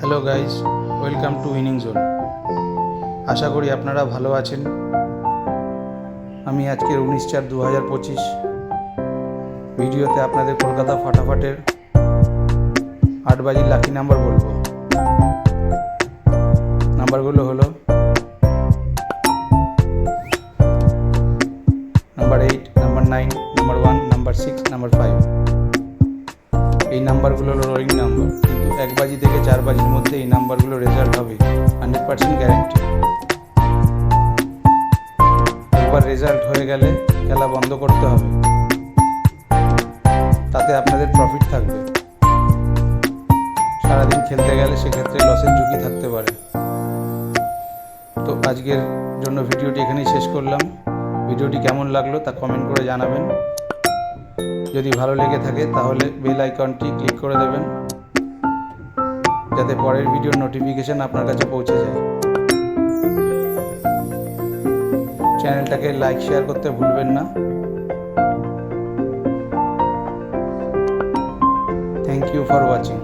Hello guys, welcome to winning zone. আশা করি আপনারা ভালো আছেন। আমি আজকের 19/4/2025 ভিডিওতে আপনাদের কলকাতা ফাটাফাটের 8 বাজির লাকি নাম্বার বলবো। নাম্বারগুলো হলো number 8, number 9, number 1, number 6, number 5। এই নাম্বারগুলো হলো রোলিং নাম্বার, কিন্তু 1 বাজি থেকে 4 বাজির মধ্যে এই নাম্বারগুলো রেজাল্ট হবে 100% গ্যারান্টি। একবার রেজাল্ট হয়ে গেলে খেলা বন্ধ করতে হবে, তাতে আপনাদের প্রফিট থাকবে। সারাদিন খেলতে গেলে সেক্ষেত্রে লসের ঝুঁকি থাকতে পারে। তো আজকের জন্য ভিডিওটি এখানেই শেষ করলাম। ভিডিওটি কেমন লাগলো তা কমেন্ট করে জানাবেন। যদি ভালো লেগে থাকে তাহলে বেল আইকনটি ক্লিক করে দেবেন, যাতে পরের ভিডিওর নোটিফিকেশন আপনার কাছে পৌঁছে যায়। চ্যানেলটাকে লাইক শেয়ার করতে ভুলবেন না। Thank you for watching.